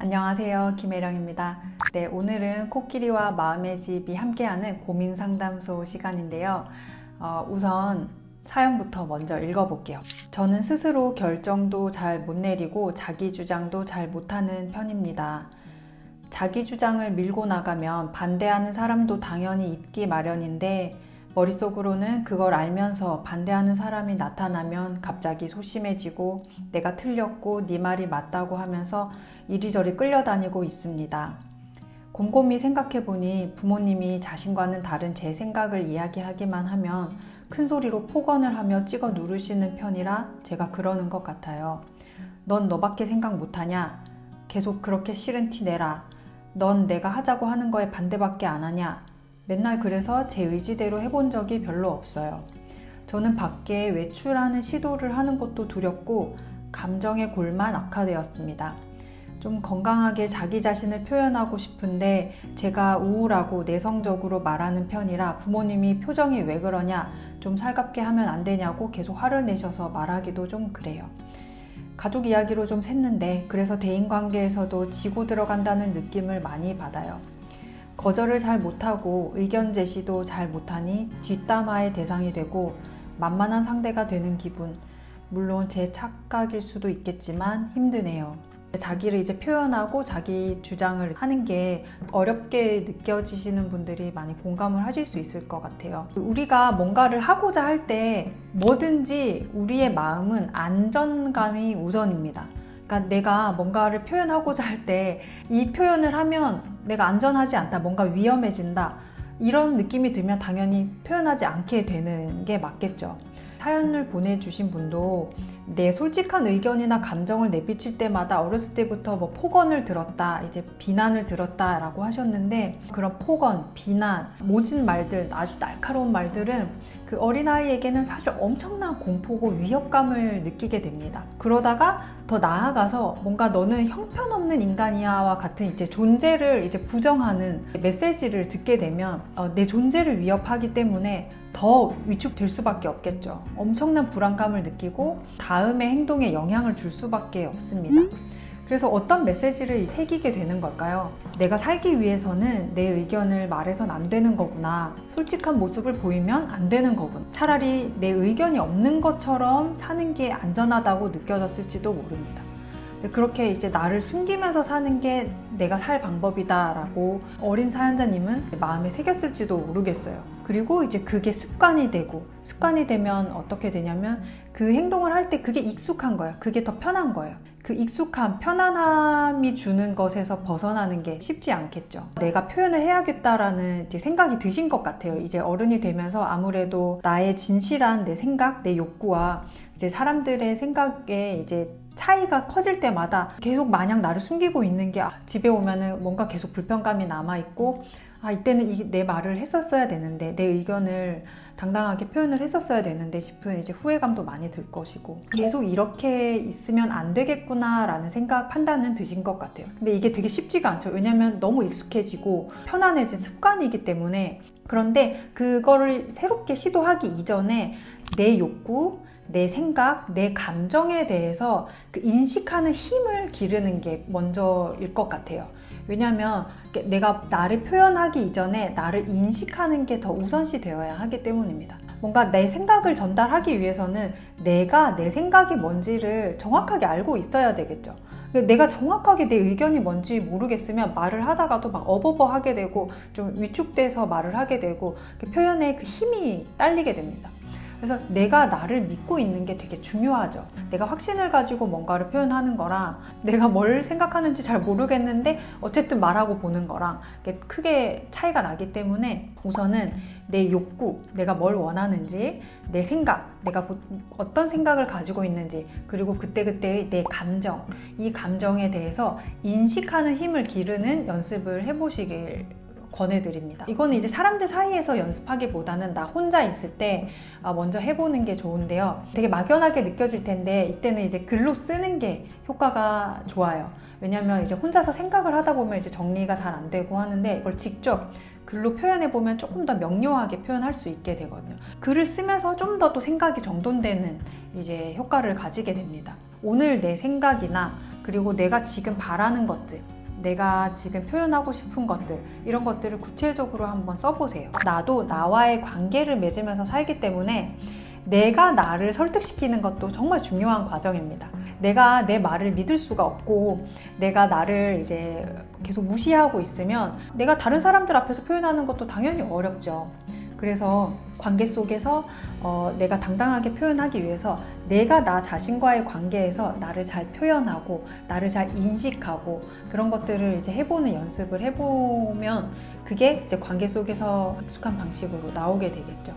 안녕하세요, 김혜령입니다. 네, 오늘은 코끼리와 마음의 집이 함께하는 고민 상담소 시간인데요. 우선 사연부터 먼저 읽어볼게요. 저는 스스로 결정도 잘 못 내리고 자기 주장도 잘 못하는 편입니다. 자기 주장을 밀고 나가면 반대하는 사람도 당연히 있기 마련인데 머릿속으로는 그걸 알면서 반대하는 사람이 나타나면 갑자기 소심해지고 내가 틀렸고 네 말이 맞다고 하면서 이리저리 끌려다니고 있습니다. 곰곰이 생각해보니 부모님이 자신과는 다른 제 생각을 이야기하기만 하면 큰 소리로 폭언을 하며 찍어 누르시는 편이라 제가 그러는 것 같아요. 넌 너밖에 생각 못하냐? 계속 그렇게 싫은 티 내라. 넌 내가 하자고 하는 거에 반대밖에 안 하냐? 맨날 그래서 제 의지대로 해본 적이 별로 없어요. 저는 밖에 외출하는 시도를 하는 것도 두렵고 감정의 골만 악화되었습니다. 좀 건강하게 자기 자신을 표현하고 싶은데 제가 우울하고 내성적으로 말하는 편이라 부모님이 표정이 왜 그러냐, 좀 살갑게 하면 안 되냐고 계속 화를 내셔서 말하기도 좀 그래요. 가족 이야기로 좀 샜는데 그래서 대인관계에서도 지고 들어간다는 느낌을 많이 받아요. 거절을 잘 못하고 의견 제시도 잘 못하니 뒷담화의 대상이 되고 만만한 상대가 되는 기분. 물론 제 착각일 수도 있겠지만 힘드네요. 자기를 이제 표현하고 자기 주장을 하는 게 어렵게 느껴지시는 분들이 많이 공감을 하실 수 있을 것 같아요. 우리가 뭔가를 하고자 할 때 뭐든지 우리의 마음은 안전감이 우선입니다. 그러니까 내가 뭔가를 표현하고자 할 때 이 표현을 하면 내가 안전하지 않다, 뭔가 위험해진다, 이런 느낌이 들면 당연히 표현하지 않게 되는 게 맞겠죠. 사연을 보내주신 분도 내 솔직한 의견이나 감정을 내비칠 때마다 어렸을 때부터 뭐 폭언을 들었다, 이제 비난을 들었다 라고 하셨는데, 그런 폭언, 비난, 모진 말들, 아주 날카로운 말들은 그 어린아이에게는 사실 엄청난 공포고 위협감을 느끼게 됩니다. 그러다가 더 나아가서 뭔가 너는 형편없는 인간이야와 같은 이제 존재를 이제 부정하는 메시지를 듣게 되면 내 존재를 위협하기 때문에 더 위축될 수밖에 없겠죠. 엄청난 불안감을 느끼고 다음의 행동에 영향을 줄 수밖에 없습니다. 그래서 어떤 메시지를 새기게 되는 걸까요? 내가 살기 위해서는 내 의견을 말해선 안 되는 거구나. 솔직한 모습을 보이면 안 되는 거구나. 차라리 내 의견이 없는 것처럼 사는 게 안전하다고 느껴졌을지도 모릅니다. 그렇게 이제 나를 숨기면서 사는 게 내가 살 방법이다라고 어린 사연자님은 마음에 새겼을지도 모르겠어요. 그리고 이제 그게 습관이 되면 어떻게 되냐면 그 행동을 할 때 그게 익숙한 거예요. 그게 더 편한 거예요. 그 익숙함, 편안함이 주는 것에서 벗어나는 게 쉽지 않겠죠. 내가 표현을 해야겠다라는 이제 생각이 드신 것 같아요. 이제 어른이 되면서 아무래도 나의 진실한 내 생각, 내 욕구와 이제 사람들의 생각에 이제 차이가 커질 때마다 계속 마냥 나를 숨기고 있는 게 집에 오면은 뭔가 계속 불편감이 남아있고 이때는 내 말을 했었어야 되는데, 내 의견을 당당하게 표현을 했었어야 되는데 싶은 이제 후회감도 많이 들 것이고, 계속 이렇게 있으면 안 되겠구나 라는 판단은 드신 것 같아요. 근데 이게 되게 쉽지가 않죠. 왜냐면 너무 익숙해지고 편안해진 습관이기 때문에. 그런데 그거를 새롭게 시도하기 이전에 내 욕구, 내 생각, 내 감정에 대해서 그 인식하는 힘을 기르는 게 먼저일 것 같아요. 왜냐하면 내가 나를 표현하기 이전에 나를 인식하는 게 더 우선시 되어야 하기 때문입니다. 뭔가 내 생각을 전달하기 위해서는 내가 내 생각이 뭔지를 정확하게 알고 있어야 되겠죠. 내가 정확하게 내 의견이 뭔지 모르겠으면 말을 하다가도 막 어버버 하게 되고 좀 위축돼서 말을 하게 되고 표현에 그 힘이 딸리게 됩니다. 그래서 내가 나를 믿고 있는 게 되게 중요하죠. 내가 확신을 가지고 뭔가를 표현하는 거랑 내가 뭘 생각하는지 잘 모르겠는데 어쨌든 말하고 보는 거랑 크게 차이가 나기 때문에 우선은 내 욕구, 내가 뭘 원하는지, 내 생각, 내가 어떤 생각을 가지고 있는지, 그리고 그때그때의 내 감정, 이 감정에 대해서 인식하는 힘을 기르는 연습을 해보시길 권해드립니다. 이거는 이제 사람들 사이에서 연습하기보다는 나 혼자 있을 때 먼저 해보는 게 좋은데요. 되게 막연하게 느껴질 텐데 이때는 이제 글로 쓰는 게 효과가 좋아요. 왜냐면 이제 혼자서 생각을 하다 보면 이제 정리가 잘 안 되고 하는데 이걸 직접 글로 표현해보면 조금 더 명료하게 표현할 수 있게 되거든요. 글을 쓰면서 좀 더 또 생각이 정돈되는 이제 효과를 가지게 됩니다. 오늘 내 생각이나 그리고 내가 지금 바라는 것들, 내가 지금 표현하고 싶은 것들, 이런 것들을 구체적으로 한번 써보세요. 나도 나와의 관계를 맺으면서 살기 때문에 내가 나를 설득시키는 것도 정말 중요한 과정입니다. 내가 내 말을 믿을 수가 없고 내가 나를 이제 계속 무시하고 있으면 내가 다른 사람들 앞에서 표현하는 것도 당연히 어렵죠. 그래서 관계 속에서 내가 당당하게 표현하기 위해서 내가 나 자신과의 관계에서 나를 잘 표현하고 나를 잘 인식하고 그런 것들을 이제 해보는 연습을 해보면 그게 이제 관계 속에서 익숙한 방식으로 나오게 되겠죠.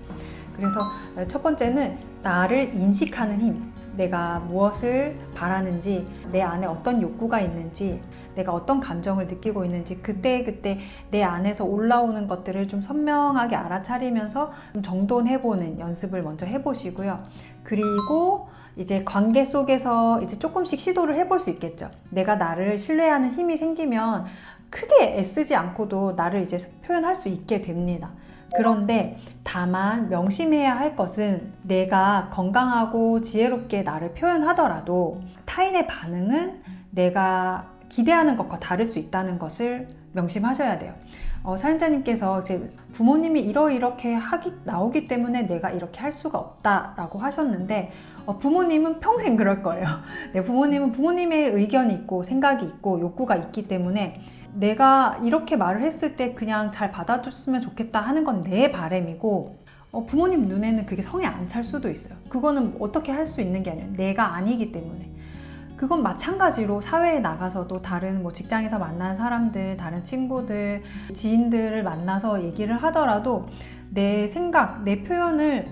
그래서 첫 번째는 나를 인식하는 힘. 내가 무엇을 바라는지, 내 안에 어떤 욕구가 있는지, 내가 어떤 감정을 느끼고 있는지 그때그때 내 안에서 올라오는 것들을 좀 선명하게 알아차리면서 좀 정돈해보는 연습을 먼저 해보시고요. 그리고 이제 관계 속에서 이제 조금씩 시도를 해볼 수 있겠죠. 내가 나를 신뢰하는 힘이 생기면 크게 애쓰지 않고도 나를 이제 표현할 수 있게 됩니다. 그런데 다만 명심해야 할 것은 내가 건강하고 지혜롭게 나를 표현하더라도 타인의 반응은 내가 기대하는 것과 다를 수 있다는 것을 명심하셔야 돼요. 사연자님께서 제 부모님이 이렇게 나오기 때문에 내가 이렇게 할 수가 없다라고 하셨는데 부모님은 평생 그럴 거예요. 네, 부모님은 부모님의 의견이 있고 생각이 있고 욕구가 있기 때문에 내가 이렇게 말을 했을 때 그냥 잘 받아줬으면 좋겠다 하는 건 내 바람이고 부모님 눈에는 그게 성에 안 찰 수도 있어요. 그거는 어떻게 할 수 있는 게 아니에요. 내가 아니기 때문에. 그건 마찬가지로 사회에 나가서도 다른 직장에서 만난 사람들, 다른 친구들, 지인들을 만나서 얘기를 하더라도 내 생각, 내 표현을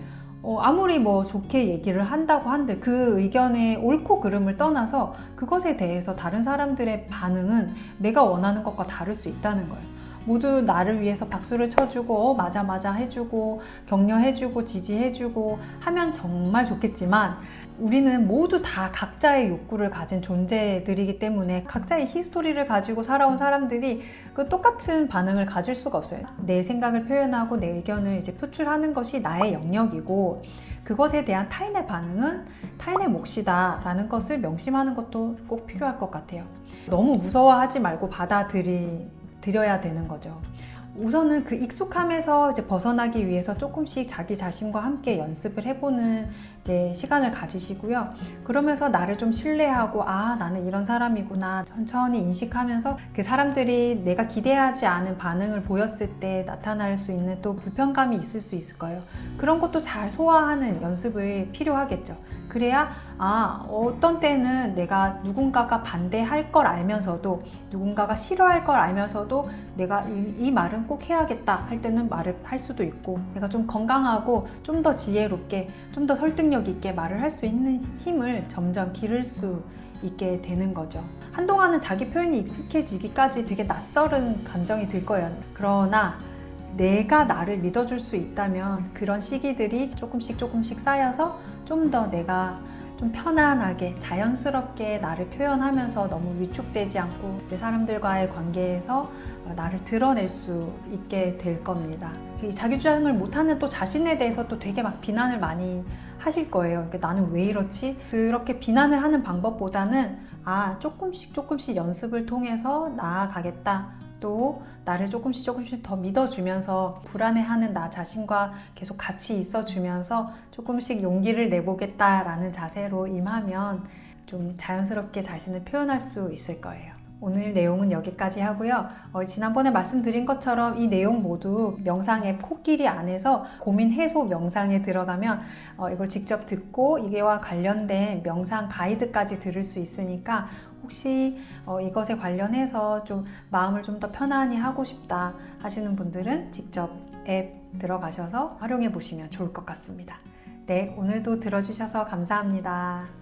아무리 좋게 얘기를 한다고 한들 그 의견의 옳고 그름을 떠나서 그것에 대해서 다른 사람들의 반응은 내가 원하는 것과 다를 수 있다는 거예요. 모두 나를 위해서 박수를 쳐주고 맞아 해주고 격려해주고 지지해주고 하면 정말 좋겠지만 우리는 모두 다 각자의 욕구를 가진 존재들이기 때문에 각자의 히스토리를 가지고 살아온 사람들이 그 똑같은 반응을 가질 수가 없어요. 내 생각을 표현하고 내 의견을 이제 표출하는 것이 나의 영역이고 그것에 대한 타인의 반응은 타인의 몫이다 라는 것을 명심하는 것도 꼭 필요할 것 같아요. 너무 무서워하지 말고 받아들여야 되는 거죠. 우선은 그 익숙함에서 이제 벗어나기 위해서 조금씩 자기 자신과 함께 연습을 해보는 이제 시간을 가지시고요. 그러면서 나를 좀 신뢰하고 나는 이런 사람이구나 천천히 인식하면서 그 사람들이 내가 기대하지 않은 반응을 보였을 때 나타날 수 있는 또 불편감이 있을 수 있을 거예요. 그런 것도 잘 소화하는 연습이 필요하겠죠. 그래야 어떤 때는 내가 누군가가 반대할 걸 알면서도 누군가가 싫어할 걸 알면서도 내가 이 말은 꼭 해야겠다 할 때는 말을 할 수도 있고 내가 좀 건강하고 좀 더 지혜롭게 좀 더 설득력 있게 말을 할 수 있는 힘을 점점 기를 수 있게 되는 거죠. 한동안은 자기 표현이 익숙해지기까지 되게 낯설은 감정이 들 거예요. 그러나 내가 나를 믿어줄 수 있다면 그런 시기들이 조금씩 쌓여서 좀 더 내가 좀 편안하게 자연스럽게 나를 표현하면서 너무 위축되지 않고 이제 사람들과의 관계에서 나를 드러낼 수 있게 될 겁니다. 자기 주장을 못하는 또 자신에 대해서 또 되게 비난을 많이 하실 거예요. 그러니까 나는 왜 이렇지? 그렇게 비난을 하는 방법보다는 조금씩 연습을 통해서 나아가겠다. 또 나를 조금씩 더 믿어주면서 불안해하는 나 자신과 계속 같이 있어주면서 조금씩 용기를 내보겠다라는 자세로 임하면 좀 자연스럽게 자신을 표현할 수 있을 거예요. 오늘 내용은 여기까지 하고요. 지난번에 말씀드린 것처럼 이 내용 모두 명상 앱 코끼리 안에서 고민 해소 명상에 들어가면 이걸 직접 듣고 이게와 관련된 명상 가이드까지 들을 수 있으니까 혹시 이것에 관련해서 좀 마음을 좀 더 편안히 하고 싶다 하시는 분들은 직접 앱 들어가셔서 활용해 보시면 좋을 것 같습니다. 네, 오늘도 들어주셔서 감사합니다.